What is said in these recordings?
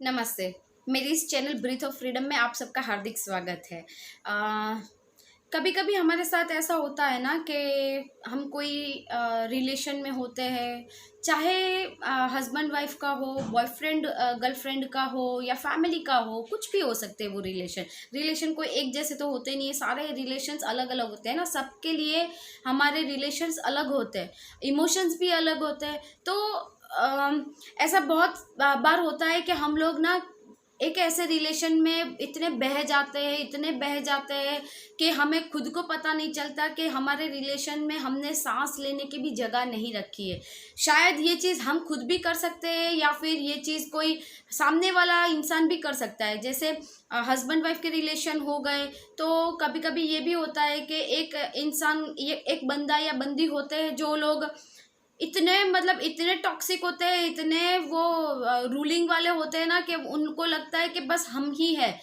नमस्ते। मेरी इस चैनल ब्रीथ ऑफ फ्रीडम में आप सबका हार्दिक स्वागत है। कभी कभी हमारे साथ ऐसा होता है ना कि हम कोई रिलेशन में होते हैं, चाहे हस्बैंड वाइफ का हो, बॉयफ्रेंड गर्लफ्रेंड का हो या फैमिली का हो, कुछ भी हो सकते हैं वो रिलेशन कोई एक जैसे तो होते नहीं है, सारे रिलेशंस अलग अलग होते हैं ना। सबके लिए हमारे रिलेशंस अलग होते हैं, इमोशंस भी अलग होते हैं। तो ऐसा बहुत बार होता है कि हम लोग ना एक ऐसे रिलेशन में इतने बह जाते हैं कि हमें खुद को पता नहीं चलता कि हमारे रिलेशन में हमने सांस लेने की भी जगह नहीं रखी है। शायद ये चीज़ हम खुद भी कर सकते हैं या फिर ये चीज़ कोई सामने वाला इंसान भी कर सकता है। जैसे हस्बैंड वाइफ के रिलेशन हो गए, तो कभी कभी ये भी होता है कि ये एक बंदा या बंदी होते हैं जो लोग इतने टॉक्सिक होते हैं, इतने वो रूलिंग वाले होते हैं ना कि उनको लगता है कि बस हम ही है,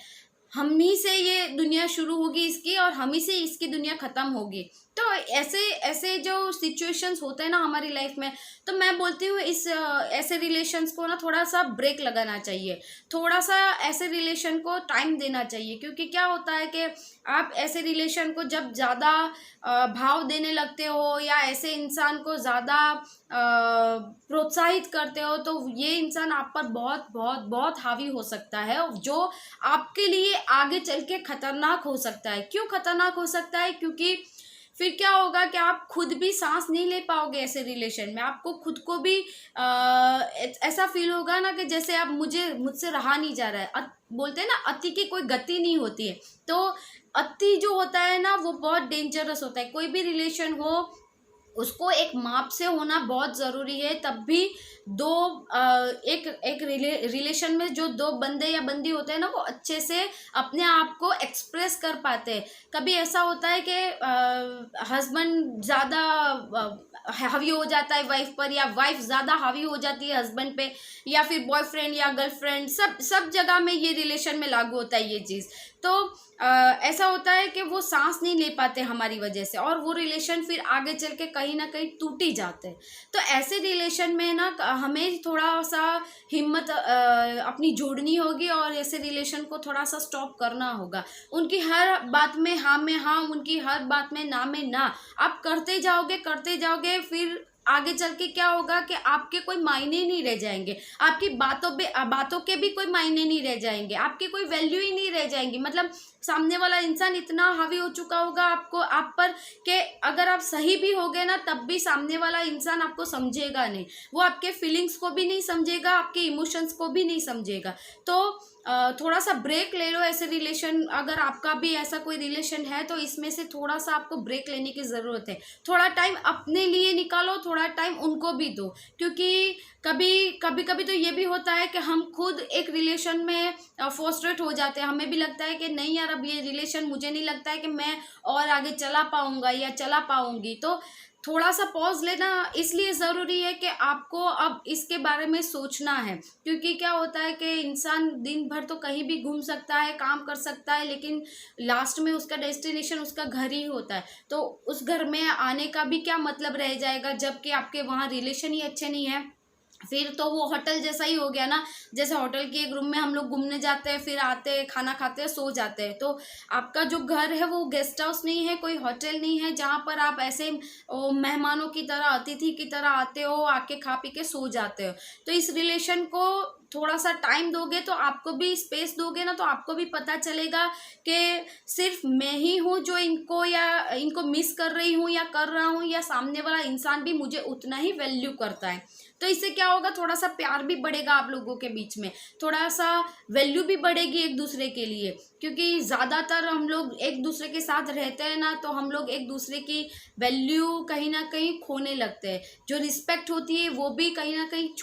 हम ही से ये दुनिया शुरू होगी इसकी और हम ही से इसकी दुनिया खत्म होगी। तो ऐसे ऐसे जो सिचुएशंस होते हैं ना हमारी लाइफ में, तो मैं बोलती हूँ ऐसे रिलेशंस को ना थोड़ा सा ब्रेक लगाना चाहिए, थोड़ा सा ऐसे रिलेशन को टाइम देना चाहिए। क्योंकि क्या होता है कि आप ऐसे रिलेशन को जब ज़्यादा भाव देने लगते हो या ऐसे इंसान को ज़्यादा प्रोत्साहित करते हो, तो ये इंसान आप पर बहुत बहुत बहुत हावी हो सकता है, जो आपके लिए आगे चल के खतरनाक हो सकता है। क्यों खतरनाक हो सकता है? क्योंकि फिर क्या होगा कि आप खुद भी सांस नहीं ले पाओगे ऐसे रिलेशन में। आपको खुद को भी ऐसा फील होगा ना कि जैसे अब मुझसे रहा नहीं जा रहा है। बोलते हैं ना, अति की कोई गति नहीं होती है। तो अति जो होता है ना वो बहुत डेंजरस होता है। कोई भी रिलेशन हो, उसको एक माप से होना बहुत ज़रूरी है। तब भी दो एक एक रिलेशन में जो दो बंदे या बंदी होते हैं ना, वो अच्छे से अपने आप को एक्सप्रेस कर पाते हैं। कभी ऐसा होता है कि हस्बैंड ज़्यादा हावी हो जाता है वाइफ पर, या वाइफ ज़्यादा हावी हो जाती है हस्बैंड पे, या फिर बॉयफ्रेंड या गर्लफ्रेंड, सब जगह में ये रिलेशन में लागू होता है ये चीज़। तो ऐसा होता है कि वो सांस नहीं ले पाते हमारी वजह से, और वो रिलेशन फिर आगे चल के कहीं ना कहीं टूट ही जाते हैं। तो ऐसे रिलेशन में ना हमें थोड़ा सा हिम्मत अपनी जोड़नी होगी और ऐसे रिलेशन को थोड़ा सा स्टॉप करना होगा। उनकी हर बात में हाँ में हाँ, उनकी हर बात में ना आप करते जाओगे, फिर आगे चल के क्या होगा कि आपके कोई मायने नहीं रह जाएंगे, आपकी बातों के भी कोई मायने नहीं रह जाएंगे, आपकी कोई वैल्यू ही नहीं रह जाएंगी। मतलब सामने वाला इंसान इतना हावी हो चुका होगा आप पर कि अगर आप सही भी होगे ना, तब भी सामने वाला इंसान आपको समझेगा नहीं। वो आपके फीलिंग्स को भी नहीं समझेगा, आपके इमोशंस को भी नहीं समझेगा। तो थोड़ा सा ब्रेक ले लो ऐसे रिलेशन। अगर आपका भी ऐसा कोई रिलेशन है तो इसमें से थोड़ा सा आपको ब्रेक लेने की ज़रूरत है। थोड़ा टाइम अपने लिए निकालो, थोड़ा टाइम उनको भी दो। क्योंकि कभी तो ये भी होता है कि हम खुद एक रिलेशन में फ्रस्ट्रेट हो जाते हैं। हमें भी लगता है कि नहीं यार, अब ये रिलेशन मुझे नहीं लगता है कि मैं और आगे चला पाऊंगा या चला पाऊंगी। तो थोड़ा सा पॉज लेना इसलिए ज़रूरी है कि आपको अब इसके बारे में सोचना है। क्योंकि क्या होता है कि इंसान दिन भर तो कहीं भी घूम सकता है, काम कर सकता है, लेकिन लास्ट में उसका डेस्टिनेशन उसका घर ही होता है। तो उस घर में आने का भी क्या मतलब रह जाएगा, जबकि आपके वहाँ रिलेशन ही अच्छे नहीं है। फिर तो वो होटल जैसा ही हो गया ना। जैसे होटल के एक रूम में हम लोग घूमने जाते हैं, फिर आते हैं, खाना खाते हैं, सो जाते हैं। तो आपका जो घर है वो गेस्ट हाउस नहीं है, कोई होटल नहीं है जहाँ पर आप ऐसे मेहमानों की तरह, अतिथि की तरह आते हो, आके खा पी के सो जाते हो। तो इस रिलेशन को थोड़ा सा टाइम दोगे, तो आपको भी स्पेस दोगे ना, तो आपको भी पता चलेगा कि सिर्फ मैं ही हूँ जो इनको मिस कर रही हूँ या कर रहा हूँ, या सामने वाला इंसान भी मुझे उतना ही वैल्यू करता है। तो इससे क्या होगा, थोड़ा सा प्यार भी बढ़ेगा आप लोगों के बीच में, थोड़ा सा वैल्यू भी बढ़ेगी एक दूसरे के लिए। क्योंकि ज़्यादातर हम लोग एक दूसरे के साथ रहते हैं ना, तो हम लोग एक दूसरे की वैल्यू कहीं ना कहीं खोने लगते हैं। जो रिस्पेक्ट होती है वो भी कहीं ना कहीं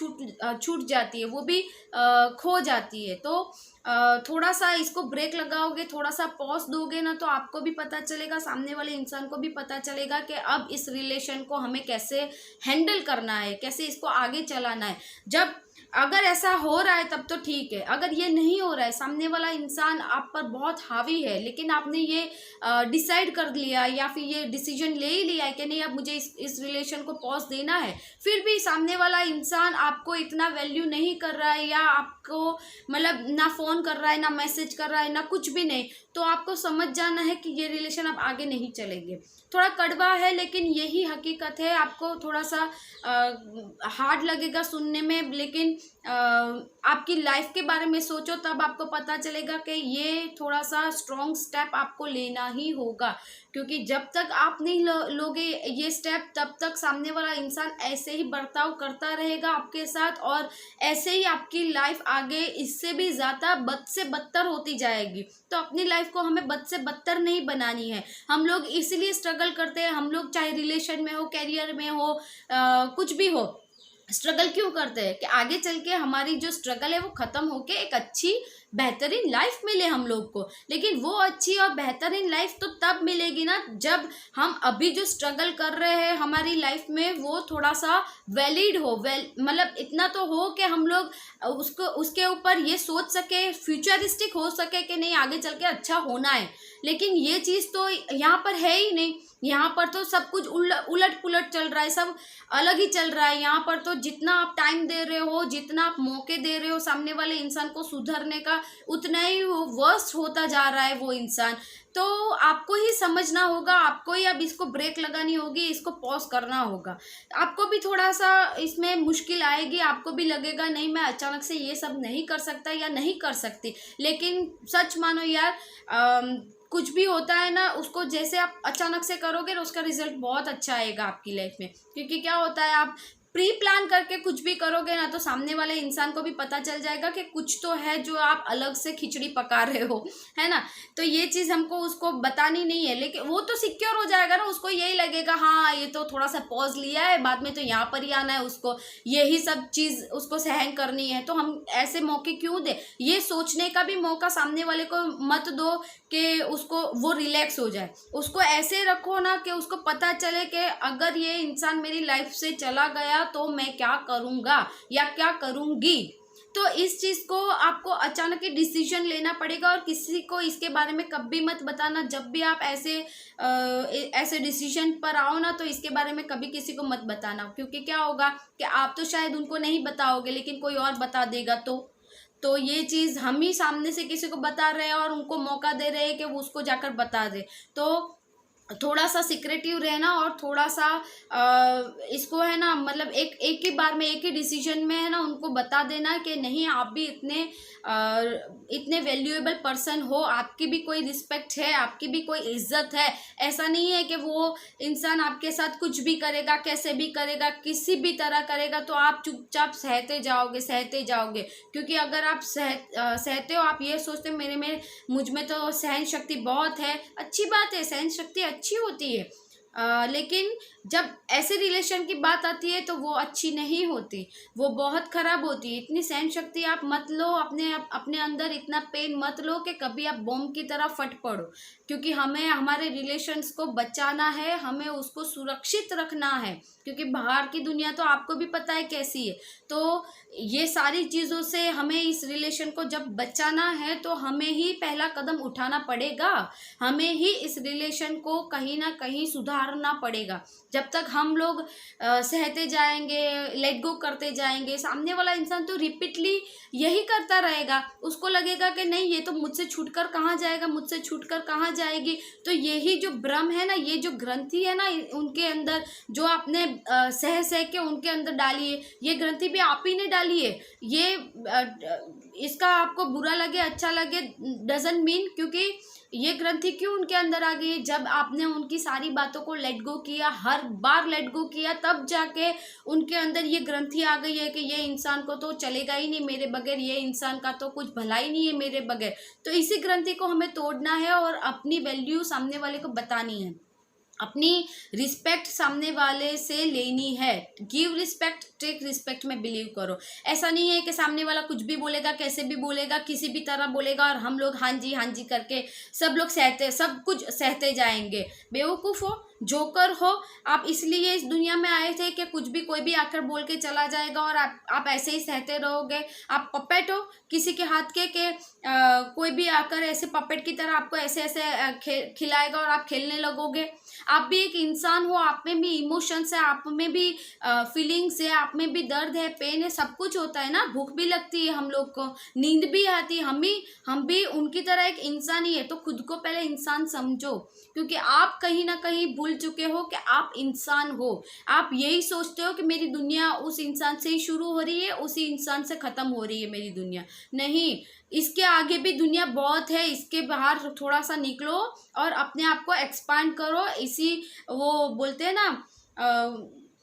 छूट जाती है, वो भी खो जाती है। तो थोड़ा सा इसको ब्रेक लगाओगे, थोड़ा सा पॉज दोगे ना, तो आपको भी पता चलेगा, सामने वाले इंसान को भी पता चलेगा कि अब इस रिलेशन को हमें कैसे हैंडल करना है, कैसे इसको आगे चलाना है। जब अगर ऐसा हो रहा है तब तो ठीक है, अगर ये नहीं हो रहा है, सामने वाला इंसान आप पर बहुत हावी है, लेकिन आपने ये डिसाइड कर लिया या फिर ये डिसीजन ले ही लिया है कि नहीं अब मुझे इस रिलेशन को पॉज देना है, फिर भी सामने वाला इंसान आपको इतना वैल्यू नहीं कर रहा है या आपको मतलब ना फ़ोन कर रहा है, ना मैसेज कर रहा है, ना कुछ भी नहीं, तो आपको समझ जाना है कि ये रिलेशन अब आगे नहीं चलेंगे। थोड़ा कड़वा है लेकिन यही हकीकत है। आपको थोड़ा सा हार्ड लगेगा सुनने में, लेकिन आपकी लाइफ के बारे में सोचो तब आपको पता चलेगा कि ये थोड़ा सा स्ट्रॉन्ग स्टेप आपको लेना ही होगा, क्योंकि जब तक आप नहीं लोगे ये स्टेप तब तक सामने वाला इंसान ऐसे ही बर्ताव करता रहेगा आपके साथ, और ऐसे ही आपकी लाइफ आगे इससे भी ज़्यादा बद से बदतर होती जाएगी। तो अपनी लाइफ को हमें बद से बदतर नहीं बनानी है। हम लोग इसलिए स्ट्रगल करते हैं, हम लोग चाहे रिलेशन में हो, कैरियर में हो, कुछ भी हो, स्ट्रगल क्यों करते हैं कि आगे चल के हमारी जो स्ट्रगल है वो ख़त्म होके एक अच्छी बेहतरीन लाइफ मिले हम लोग को। लेकिन वो अच्छी और बेहतरीन लाइफ तो तब मिलेगी ना जब हम अभी जो स्ट्रगल कर रहे हैं हमारी लाइफ में वो थोड़ा सा वैलिड हो, मतलब इतना तो हो कि हम लोग उसको उसके ऊपर ये सोच सके, फ्यूचरिस्टिक हो सके कि नहीं आगे चल के अच्छा होना है। लेकिन ये चीज़ तो यहाँ पर है ही नहीं। यहाँ पर तो सब कुछ उलट पुलट चल रहा है, सब अलग ही चल रहा है। यहाँ पर तो जितना आप टाइम दे रहे हो, जितना आप मौके दे रहे हो सामने वाले इंसान को सुधरने का, उतना ही वो वर्स्ट होता जा रहा है वो इंसान। तो आपको ही समझना होगा, आपको ही अब इसको ब्रेक लगानी होगी, इसको पॉज करना होगा। आपको भी थोड़ा सा इसमें मुश्किल आएगी, आपको भी लगेगा नहीं मैं अचानक से ये सब नहीं कर सकता या नहीं कर सकती, लेकिन सच मानो यार कुछ भी होता है ना उसको जैसे आप अचानक से करोगे ना उसका रिजल्ट बहुत अच्छा आएगा आपकी लाइफ में। क्योंकि क्या होता है आप प्री प्लान करके कुछ भी करोगे ना तो सामने वाले इंसान को भी पता चल जाएगा कि कुछ तो है जो आप अलग से खिचड़ी पका रहे हो, है ना। तो ये चीज़ हमको उसको बतानी नहीं है, लेकिन वो तो सिक्योर हो जाएगा ना, उसको यही लगेगा हाँ ये तो थोड़ा सा पॉज लिया है, बाद में तो यहाँ पर ही आना है, उसको यही सब चीज़ उसको सहन करनी है, तो हम ऐसे मौके क्यों दें। ये सोचने का भी मौका सामने वाले को मत दो कि उसको वो रिलैक्स हो जाए। उसको ऐसे रखो ना कि उसको पता चले कि अगर ये इंसान मेरी लाइफ से चला गया तो मैं क्या करूँगा या क्या करूँगी। तो इस चीज़ को आपको अचानक ही डिसीजन लेना पड़ेगा, और किसी को इसके बारे में कभी मत बताना। जब भी आप ऐसे डिसीजन पर आओ ना तो इसके बारे में कभी किसी को मत बताना, क्योंकि क्या होगा कि आप तो शायद उनको नहीं बताओगे लेकिन कोई और बता देगा। तो ये चीज़ हम ही सामने से किसी को बता रहे हैं और उनको मौका दे रहे हैं कि वो उसको जाकर बता दे। तो थोड़ा सा सिक्रेटिव रहना और थोड़ा सा इसको है ना मतलब एक ही बार में एक ही डिसीजन में है ना उनको बता देना कि नहीं आप भी इतने वैल्यूएबल पर्सन हो, आपकी भी कोई रिस्पेक्ट है, आपकी भी कोई इज्जत है। ऐसा नहीं है कि वो इंसान आपके साथ कुछ भी करेगा, कैसे भी करेगा, किसी भी तरह करेगा तो आप चुपचाप सहते जाओगे। क्योंकि अगर आप सहते हो, आप ये सोचते मुझ में तो सहन शक्ति बहुत है, अच्छी बात है, सहन शक्ति अच्छी होती है, लेकिन जब ऐसे रिलेशन की बात आती है तो वो अच्छी नहीं होती, वो बहुत ख़राब होती है। इतनी सहन शक्ति आप मत लो, अपने अंदर इतना पेन मत लो कि कभी आप बॉम्ब की तरह फट पड़ो। क्योंकि हमें हमारे रिलेशंस को बचाना है, हमें उसको सुरक्षित रखना है, क्योंकि बाहर की दुनिया तो आपको भी पता है कैसी है। तो ये सारी चीज़ों से हमें इस रिलेशन को जब बचाना है तो हमें ही पहला कदम उठाना पड़ेगा, हमें ही इस रिलेशन को कहीं ना कहीं सुधारना पड़ेगा। जब तक हम लोग सहते जाएंगे, लेट गो करते जाएंगे, सामने वाला इंसान तो रिपीटली यही करता रहेगा। उसको लगेगा कि नहीं ये तो मुझसे छूटकर कहाँ जाएगा, मुझसे छूटकर कहाँ जाएगी। तो यही जो भ्रम है ना, ये जो ग्रंथि है ना उनके अंदर, जो आपने सह के उनके अंदर डाली है, ये ग्रंथि भी आप ही ने डाली है। ये इसका आपको बुरा लगे अच्छा लगे डजंट मीन, क्योंकि ये ग्रंथि क्यों उनके अंदर आ गई, जब आपने उनकी सारी बातों को लेट गो किया, हर बार लेट गो किया, तब जाके उनके अंदर ये ग्रंथि आ गई है कि ये इंसान को तो चलेगा ही नहीं मेरे बगैर, ये इंसान का तो कुछ भला ही नहीं है मेरे बगैर। तो इसी ग्रंथि को हमें तोड़ना है और अपनी वैल्यू सामने वाले को बतानी है, अपनी रिस्पेक्ट सामने वाले से लेनी है। गिव रिस्पेक्ट टेक रिस्पेक्ट में बिलीव करो। ऐसा नहीं है कि सामने वाला कुछ भी बोलेगा, कैसे भी बोलेगा, किसी भी तरह बोलेगा और हम लोग हाँ जी करके सब कुछ सहते जाएंगे। बेवकूफ़ हो, जोकर हो, आप इसलिए इस दुनिया में आए थे कि कुछ भी कोई भी आकर बोल के चला जाएगा और आप ऐसे ही सहते रहोगे। आप पपेट हो किसी के हाथ के कोई भी आकर ऐसे पपेट की तरह आपको ऐसे ऐसे खिलाएगा और आप खेलने लगोगे। आप भी एक इंसान हो, आप में भी इमोशंस है, आप में भी फीलिंग्स है, आप में भी दर्द है, पेन है, सब कुछ होता है ना। भूख भी लगती है हम लोग को, नींद भी आती है, हम भी उनकी तरह एक इंसान ही है। तो खुद को पहले इंसान समझो, क्योंकि आप कहीं ना कहीं भूल चुके हो कि आप इंसान हो। आप यही सोचते हो कि मेरी दुनिया उस इंसान से ही शुरू हो रही है, उसी इंसान से खत्म हो रही है मेरी दुनिया। नहीं, इसके आगे भी दुनिया बहुत है, इसके बाहर थोड़ा सा निकलो और अपने आप को एक्सपांड करो। इसी वो बोलते हैं ना,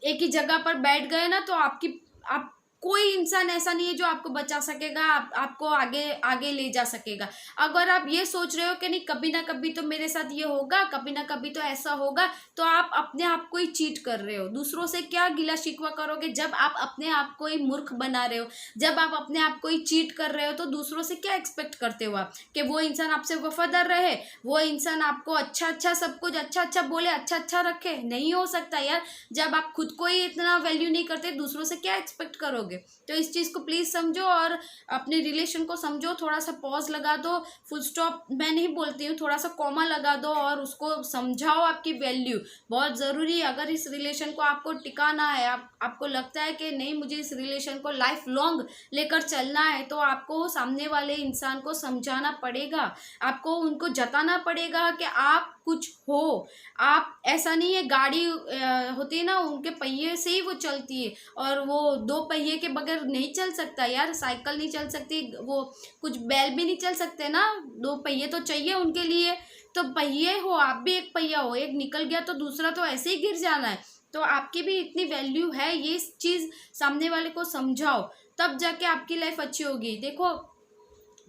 एक ही जगह पर बैठ गए ना तो आप कोई इंसान ऐसा नहीं है जो आपको बचा सकेगा, आपको आगे आगे ले जा सकेगा। अगर आप ये सोच रहे हो कि नहीं कभी ना कभी तो मेरे साथ ये होगा, कभी ना कभी तो ऐसा होगा, तो आप अपने आप को ही चीट कर रहे हो। दूसरों से क्या गिला शिकवा करोगे जब आप अपने आप को ही मूर्ख बना रहे हो, जब आप अपने आप को ही चीट कर रहे हो, तो दूसरों से क्या एक्सपेक्ट करते हो आप कि वो इंसान आपसे वफादार रहे, वो इंसान आपको अच्छा अच्छा सब कुछ अच्छा अच्छा बोले, अच्छा अच्छा रखे? नहीं हो सकता यार। जब आप खुद को ही इतना वैल्यू नहीं करते, दूसरों से क्या एक्सपेक्ट करोगे? तो इस चीज को प्लीज समझो और अपने रिलेशन को समझो। थोड़ा सा पॉज लगा दो, फुल स्टॉप मैं नहीं बोलती हूँ, थोड़ा सा कॉमा लगा दो और उसको समझाओ आपकी वैल्यू बहुत जरूरी है। अगर इस रिलेशन को आपको टिकाना है, आपको लगता है कि नहीं मुझे इस रिलेशन को लाइफ लॉन्ग लेकर चलना है, तो आपको सामने वाले इंसान को समझाना पड़ेगा, आपको उनको जताना पड़ेगा कि आप कुछ हो। आप ऐसा नहीं है, गाड़ी होती है ना, उनके पहिए से ही वो चलती है, और वो दो पहिए के बगैर नहीं चल सकता यार। साइकिल नहीं चल सकती, वो कुछ बैल भी नहीं चल सकते ना, दो पहिए तो चाहिए उनके लिए। तो पहिए हो, आप भी एक पहिया हो, एक निकल गया तो दूसरा तो ऐसे ही गिर जाना है। तो आपकी भी इतनी वैल्यू है, ये चीज सामने वाले को समझाओ, तब जाके आपकी लाइफ अच्छी होगी। देखो,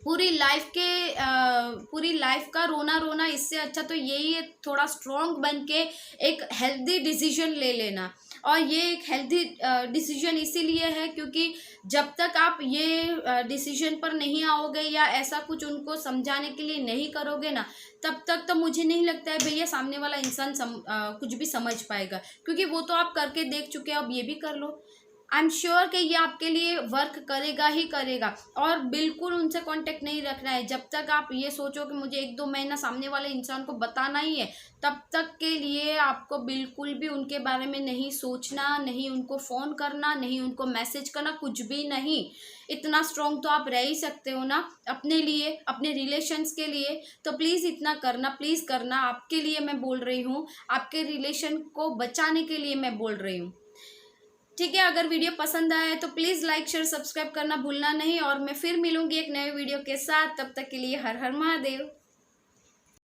पूरी लाइफ का रोना रोना, इससे अच्छा तो यही है थोड़ा स्ट्रांग बन के एक हेल्दी डिसीजन ले लेना। और ये एक हेल्दी डिसीजन इसीलिए है क्योंकि जब तक आप ये डिसीजन पर नहीं आओगे या ऐसा कुछ उनको समझाने के लिए नहीं करोगे ना, तब तक तो मुझे नहीं लगता है भैया सामने वाला इंसान कुछ भी समझ पाएगा, क्योंकि वो तो आप करके देख चुके हैं। अब ये भी कर लो, आई एम श्योर कि ये आपके लिए वर्क करेगा ही करेगा। और बिल्कुल उनसे कांटेक्ट नहीं रखना है जब तक आप ये सोचो कि मुझे 1-2 महीना सामने वाले इंसान को बताना ही है। तब तक के लिए आपको बिल्कुल भी उनके बारे में नहीं सोचना, नहीं उनको फ़ोन करना, नहीं उनको मैसेज करना, कुछ भी नहीं। इतना स्ट्रॉन्ग तो आप रह ही सकते हो ना अपने लिए, अपने रिलेशंस के लिए। तो प्लीज़ इतना करना, प्लीज़ करना। आपके लिए मैं बोल रही हूँ, आपके रिलेशन को बचाने के लिए मैं बोल रही हूँ। ठीक है, अगर वीडियो पसंद आया है तो प्लीज़ लाइक शेयर सब्सक्राइब करना भूलना नहीं। और मैं फिर मिलूंगी एक नए वीडियो के साथ, तब तक के लिए हर हर महादेव।